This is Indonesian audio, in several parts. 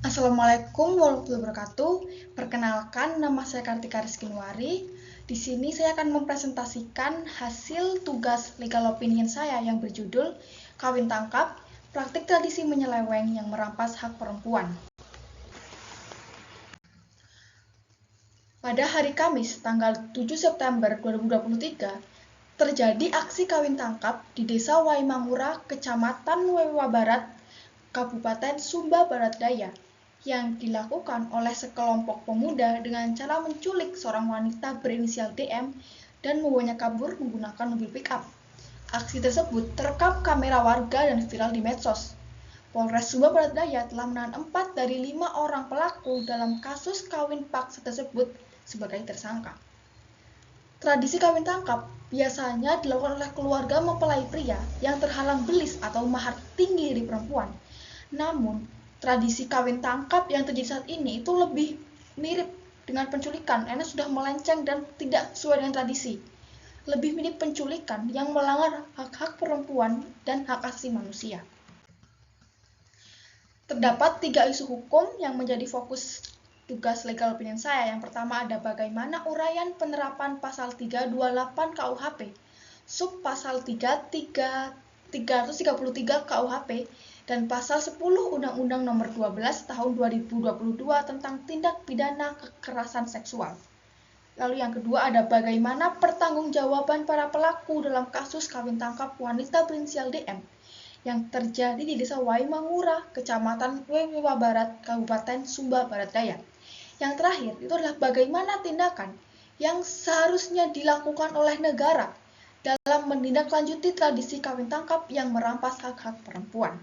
Assalamualaikum warahmatullahi wabarakatuh. Perkenalkan, nama saya Kartika Rizkinwari. Di sini saya akan mempresentasikan hasil tugas legal opinion saya yang berjudul Kawin Tangkap, Praktik Tradisi Menyeleweng yang Merampas Hak Perempuan. Pada hari Kamis, tanggal 7 September 2023, terjadi aksi kawin tangkap di Desa Waimangura, Kecamatan Wewa Barat, Kabupaten Sumba Barat Daya, yang dilakukan oleh sekelompok pemuda dengan cara menculik seorang wanita berinisial DM dan membawanya kabur menggunakan mobil pick-up. Aksi tersebut terekam kamera warga dan viral di medsos. Polres Sumba Barat Daya telah menahan 4 dari 5 orang pelaku dalam kasus kawin paksa tersebut sebagai tersangka. Tradisi kawin tangkap biasanya dilakukan oleh keluarga mempelai pria yang terhalang belis atau mahar tinggi dari perempuan. Namun, tradisi kawin tangkap yang terjadi saat ini itu lebih mirip dengan penculikan karena sudah melenceng dan tidak sesuai dengan tradisi. Lebih mirip penculikan yang melanggar hak-hak perempuan dan hak asasi manusia. Terdapat 3 isu hukum yang menjadi fokus tugas legal opinion saya. Yang pertama ada bagaimana uraian penerapan pasal 328 KUHP, sub pasal 333 KUHP, dan pasal 10 Undang-Undang Nomor 12 Tahun 2022 tentang tindak pidana kekerasan seksual. Lalu yang kedua ada bagaimana pertanggungjawaban para pelaku dalam kasus kawin tangkap wanita berinisial DM yang terjadi di Desa Waimangura, Kecamatan Wewa Barat, Kabupaten Sumba Barat Daya. Yang terakhir itu adalah bagaimana tindakan yang seharusnya dilakukan oleh negara dalam menindaklanjuti tradisi kawin tangkap yang merampas hak-hak perempuan.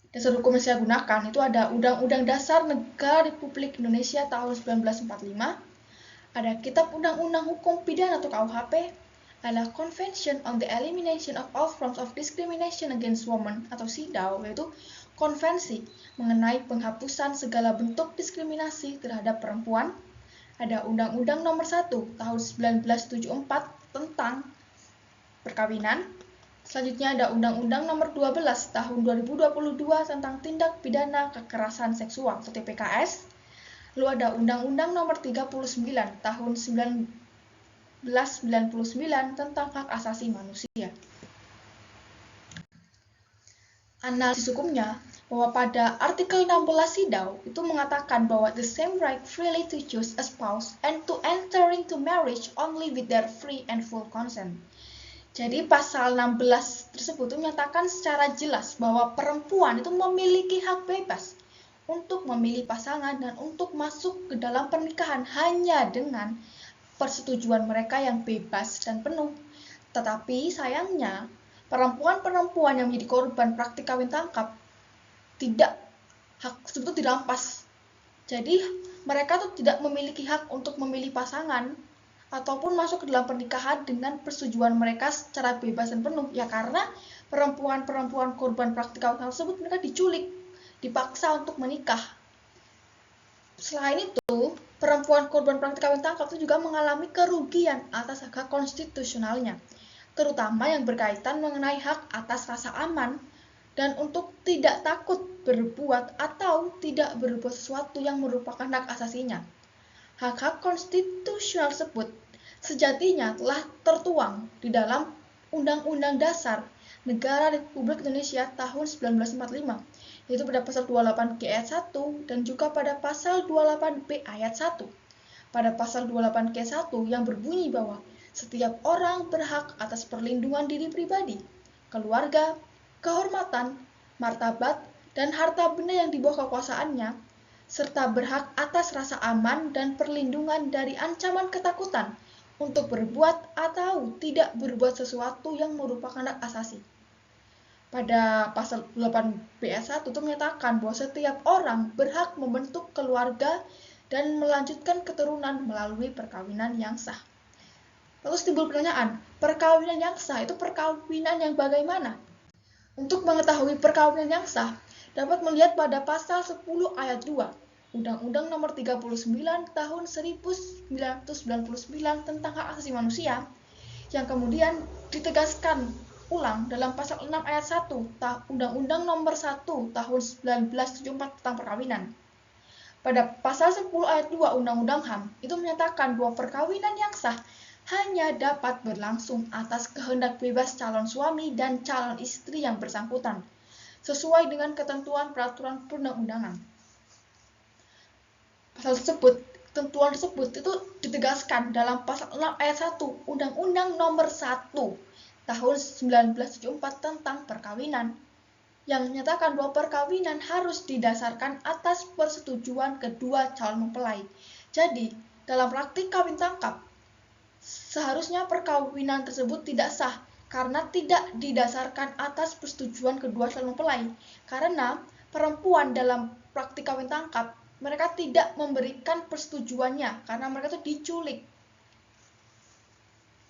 Dasar hukum yang saya gunakan itu ada Undang-Undang Dasar Negara Republik Indonesia tahun 1945, ada Kitab Undang-Undang Hukum Pidana atau KUHP, adalah Convention on the Elimination of All Forms of Discrimination Against Women atau CEDAW, yaitu konvensi mengenai penghapusan segala bentuk diskriminasi terhadap perempuan. Ada Undang-Undang Nomor 1 Tahun 1974 tentang perkawinan. Selanjutnya ada Undang-Undang Nomor 12 Tahun 2022 tentang tindak pidana kekerasan seksual atau TPKS. Lalu ada Undang-Undang Nomor 39 Tahun 1999 tentang hak asasi manusia. Analisis hukumnya bahwa pada artikel 16 CEDAW itu mengatakan bahwa the same right freely to choose a spouse and to enter into marriage only with their free and full consent. Jadi pasal 16 tersebut menyatakan secara jelas bahwa perempuan itu memiliki hak bebas untuk memilih pasangan dan untuk masuk ke dalam pernikahan hanya dengan persetujuan mereka yang bebas dan penuh. Tetapi sayangnya, perempuan-perempuan yang menjadi korban praktik kawin tangkap hak tersebut dirampas. Jadi mereka tuh tidak memiliki hak untuk memilih pasangan ataupun masuk ke dalam pernikahan dengan persetujuan mereka secara bebas dan penuh. Ya karena perempuan-perempuan korban praktik kawin tangkap tersebut mereka diculik, dipaksa untuk menikah. Selain itu, perempuan korban praktik kawin tangkap itu juga mengalami kerugian atas hak konstitusionalnya, terutama yang berkaitan mengenai hak atas rasa aman dan untuk tidak takut berbuat atau tidak berbuat sesuatu yang merupakan hak asasinya. Hak-hak konstitusional tersebut sejatinya telah tertuang di dalam Undang-Undang Dasar Negara Republik Indonesia tahun 1945, yaitu pada pasal 28G ayat 1 dan juga pada pasal 28B ayat 1. Pada pasal 28G 1 yang berbunyi bahwa setiap orang berhak atas perlindungan diri pribadi, keluarga, kehormatan, martabat, dan harta benda yang di bawah kekuasaannya, serta berhak atas rasa aman dan perlindungan dari ancaman ketakutan untuk berbuat atau tidak berbuat sesuatu yang merupakan hak asasi. Pada pasal 8B ayat 1 itu menyatakan bahwa setiap orang berhak membentuk keluarga dan melanjutkan keturunan melalui perkawinan yang sah. Lalu timbul pertanyaan, perkawinan yang sah itu perkawinan yang bagaimana? Untuk mengetahui perkawinan yang sah, dapat melihat pada pasal 10 ayat 2 Undang-Undang Nomor 39 Tahun 1999 tentang hak asasi manusia, yang kemudian ditegaskan ulang dalam pasal 6 ayat 1 Undang-Undang Nomor 1 Tahun 1974 tentang perkawinan. Pada pasal 10 ayat 2 Undang-Undang HAM itu menyatakan bahwa perkawinan yang sah hanya dapat berlangsung atas kehendak bebas calon suami dan calon istri yang bersangkutan, sesuai dengan ketentuan peraturan perundang-undangan. Ketentuan tersebut itu ditegaskan dalam pasal 6 ayat 1 Undang-Undang Nomor 1 Tahun 1974 tentang perkawinan, yang menyatakan bahwa perkawinan harus didasarkan atas persetujuan kedua calon mempelai. Jadi, dalam praktik kawin tangkap, seharusnya perkawinan tersebut tidak sah karena tidak didasarkan atas persetujuan kedua calon mempelai. Karena perempuan dalam praktik kawin tangkap, mereka tidak memberikan persetujuannya karena mereka itu diculik.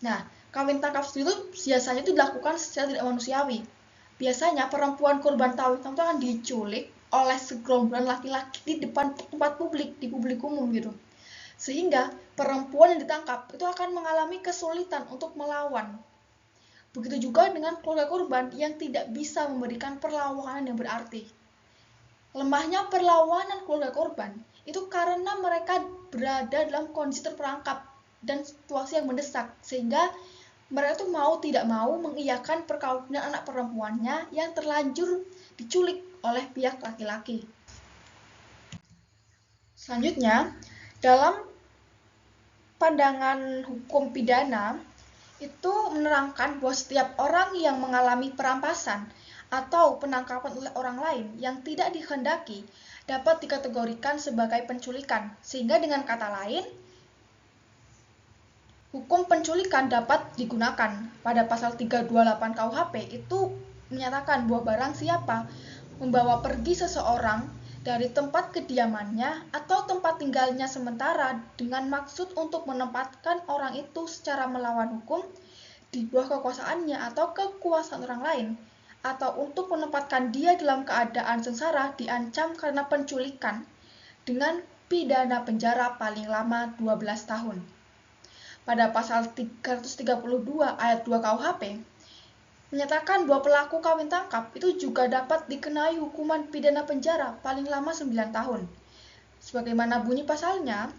Nah, kawin tangkap itu biasanya itu dilakukan secara tidak manusiawi. Biasanya perempuan korban kawin tangkap itu akan diculik oleh segerombolan laki-laki di depan tempat publik, di publik umum gitu. Sehingga perempuan yang ditangkap itu akan mengalami kesulitan untuk melawan. Begitu juga dengan keluarga korban yang tidak bisa memberikan perlawanan yang berarti. Lemahnya perlawanan keluarga korban itu karena mereka berada dalam kondisi terperangkap dan situasi yang mendesak, sehingga mereka tuh mau tidak mau mengiyakan perkawinan anak perempuannya yang terlanjur diculik oleh pihak laki-laki. Selanjutnya, dalam pandangan hukum pidana itu menerangkan bahwa setiap orang yang mengalami perampasan atau penangkapan oleh orang lain yang tidak dikehendaki dapat dikategorikan sebagai penculikan. Sehingga dengan kata lain, hukum penculikan dapat digunakan. Pada pasal 328 KUHP itu menyatakan bahwa barang siapa membawa pergi seseorang dari tempat kediamannya atau tempat tinggalnya sementara dengan maksud untuk menempatkan orang itu secara melawan hukum di bawah kekuasaannya atau kekuasaan orang lain, atau untuk menempatkan dia dalam keadaan sengsara diancam karena penculikan dengan pidana penjara paling lama 12 tahun. Pada pasal 332 ayat 2 KUHP menyatakan bahwa pelaku kawin tangkap itu juga dapat dikenai hukuman pidana penjara paling lama 9 tahun. Sebagaimana bunyi pasalnya,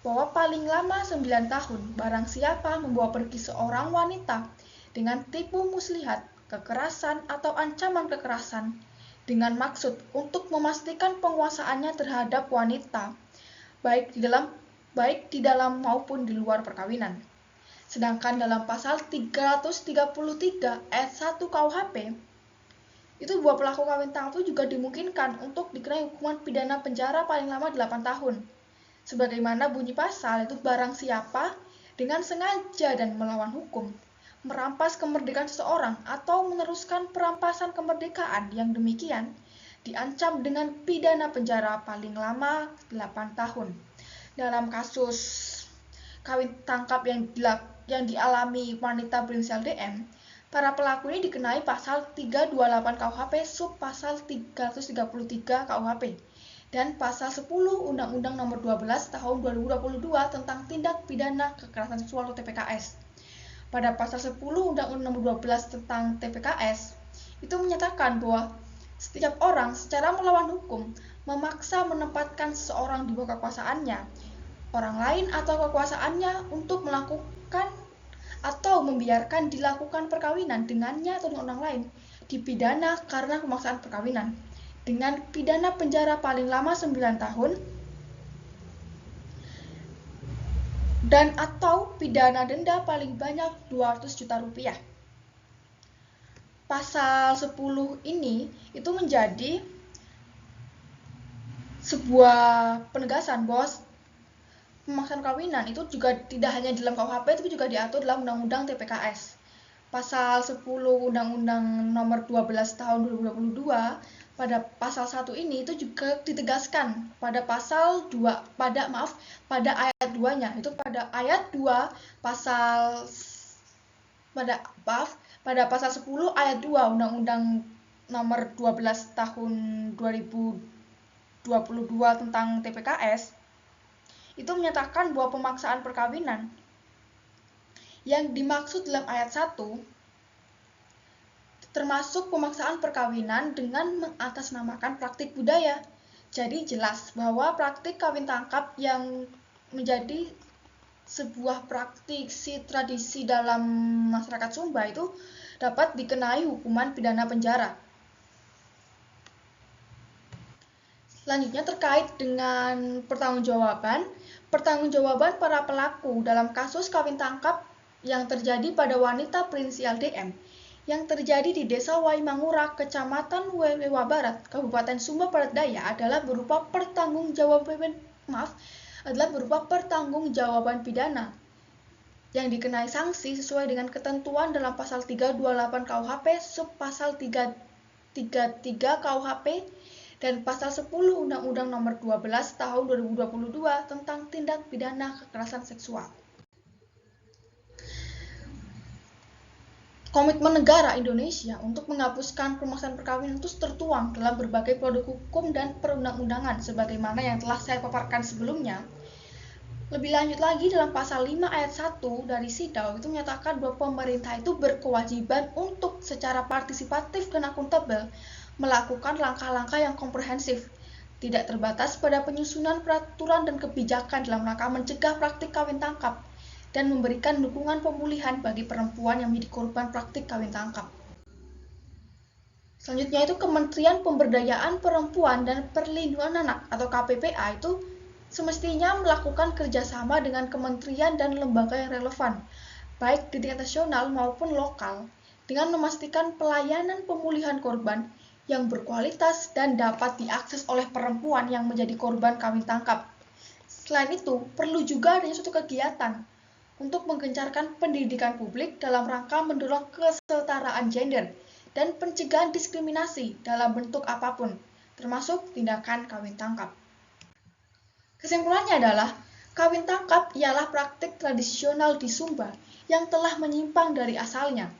bahwa paling lama 9 tahun barang siapa membawa pergi seorang wanita dengan tipu muslihat, kekerasan atau ancaman kekerasan dengan maksud untuk memastikan penguasaannya terhadap wanita baik di dalam maupun di luar perkawinan. Sedangkan dalam pasal 333 ayat 1 KUHP itu bahwa pelaku kawin tangkap itu juga dimungkinkan untuk dikenai hukuman pidana penjara paling lama 8 tahun. Sebagaimana bunyi pasal itu barang siapa dengan sengaja dan melawan hukum merampas kemerdekaan seseorang atau meneruskan perampasan kemerdekaan yang demikian diancam dengan pidana penjara paling lama 8 tahun. Dalam kasus kawin tangkap yang dialami wanita berinisial DM, para pelaku ini dikenai pasal 328 KUHP sub pasal 333 KUHP dan pasal 10 Undang-Undang Nomor 12 Tahun 2022 tentang tindak pidana kekerasan seksual atau TPKS. Pada pasal 10 Undang-Undang Nomor 12 tentang TPKS itu menyatakan bahwa setiap orang secara melawan hukum memaksa menempatkan seseorang di bawah kekuasaannya, orang lain atau kekuasaannya untuk melakukan atau membiarkan dilakukan perkawinan dengannya atau dengan orang lain dipidana karena pemaksaan perkawinan dengan pidana penjara paling lama 9 tahun dan atau pidana denda paling banyak 200 juta rupiah. Pasal 10 ini itu menjadi sebuah penegasan bahwa pemaksaan kawinan itu juga tidak hanya dalam KUHP tapi juga diatur dalam Undang-Undang TPKS. Pasal 10 Undang-Undang Nomor 12 Tahun 2022 pada pasal 1 ini itu juga ditegaskan pada pasal 2 pada ayat 2-nya. Itu pada ayat 2 pada pasal 10 ayat 2 Undang-Undang Nomor 12 Tahun 2022 tentang TPKS itu menyatakan bahwa pemaksaan perkawinan yang dimaksud dalam ayat 1 termasuk pemaksaan perkawinan dengan mengatasnamakan praktik budaya. Jadi jelas bahwa praktik kawin tangkap yang menjadi sebuah praktisi tradisi dalam masyarakat Sumba itu dapat dikenai hukuman pidana penjara. Selanjutnya terkait dengan pertanggungjawaban para pelaku dalam kasus kawin tangkap yang terjadi pada wanita berinisial DM yang terjadi di Desa Waimangura, Kecamatan Wewewa Barat, Kabupaten Sumba Barat Daya adalah berupa pertanggungjawaban pidana yang dikenai sanksi sesuai dengan ketentuan dalam pasal 328 KUHP, subpasal 333 KUHP, dan pasal 10 Undang-Undang Nomor 12 Tahun 2022 tentang tindak pidana kekerasan seksual. Komitmen negara Indonesia untuk menghapuskan pemaksaan perkawinan itu tertuang dalam berbagai produk hukum dan perundang-undangan sebagaimana yang telah saya paparkan sebelumnya. Lebih lanjut lagi dalam pasal 5 ayat 1 dari SIDAU itu menyatakan bahwa pemerintah itu berkewajiban untuk secara partisipatif dan akuntabel melakukan langkah-langkah yang komprehensif, tidak terbatas pada penyusunan peraturan dan kebijakan dalam rangka mencegah praktik kawin tangkap dan memberikan dukungan pemulihan bagi perempuan yang menjadi korban praktik kawin tangkap. Selanjutnya itu Kementerian Pemberdayaan Perempuan dan Perlindungan Anak atau KPPA itu semestinya melakukan kerjasama dengan kementerian dan lembaga yang relevan, baik di tingkat nasional maupun lokal, dengan memastikan pelayanan pemulihan korban yang berkualitas dan dapat diakses oleh perempuan yang menjadi korban kawin tangkap. Selain itu, perlu juga adanya suatu kegiatan untuk menggencarkan pendidikan publik dalam rangka mendorong kesetaraan gender dan pencegahan diskriminasi dalam bentuk apapun, termasuk tindakan kawin tangkap. Kesimpulannya adalah, kawin tangkap ialah praktik tradisional di Sumba yang telah menyimpang dari asalnya,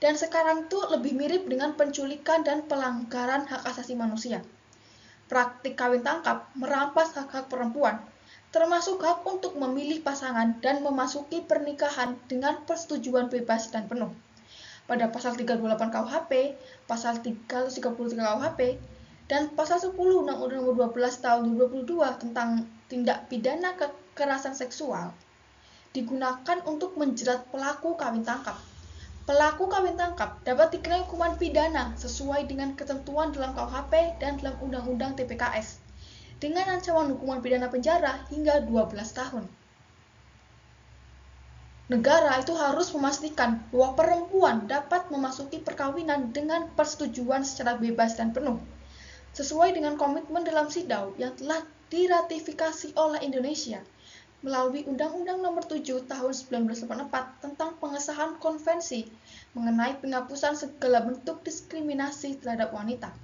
dan sekarang itu lebih mirip dengan penculikan dan pelanggaran hak asasi manusia. Praktik kawin tangkap merampas hak-hak perempuan, termasuk hak untuk memilih pasangan dan memasuki pernikahan dengan persetujuan bebas dan penuh. Pada pasal 328 KUHP, pasal 333 KUHP, dan pasal 10 Undang-Undang Nomor 12 Tahun 2022 tentang tindak pidana kekerasan seksual digunakan untuk menjerat pelaku kawin tangkap. Pelaku kawin tangkap dapat dikenai hukuman pidana sesuai dengan ketentuan dalam KUHP dan dalam Undang-Undang TPKS dengan ancaman hukuman pidana penjara hingga 12 tahun. Negara itu harus memastikan bahwa perempuan dapat memasuki perkawinan dengan persetujuan secara bebas dan penuh, sesuai dengan komitmen dalam SIDAU yang telah diratifikasi oleh Indonesia melalui Undang-Undang Nomor 7 Tahun 1984 tentang pengesahan konvensi mengenai penghapusan segala bentuk diskriminasi terhadap wanita.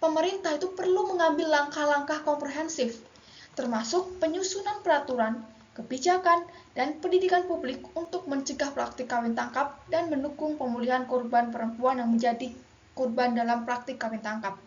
Pemerintah itu perlu mengambil langkah-langkah komprehensif, termasuk penyusunan peraturan, kebijakan, dan pendidikan publik untuk mencegah praktik kawin tangkap dan mendukung pemulihan korban perempuan yang menjadi korban dalam praktik kawin tangkap.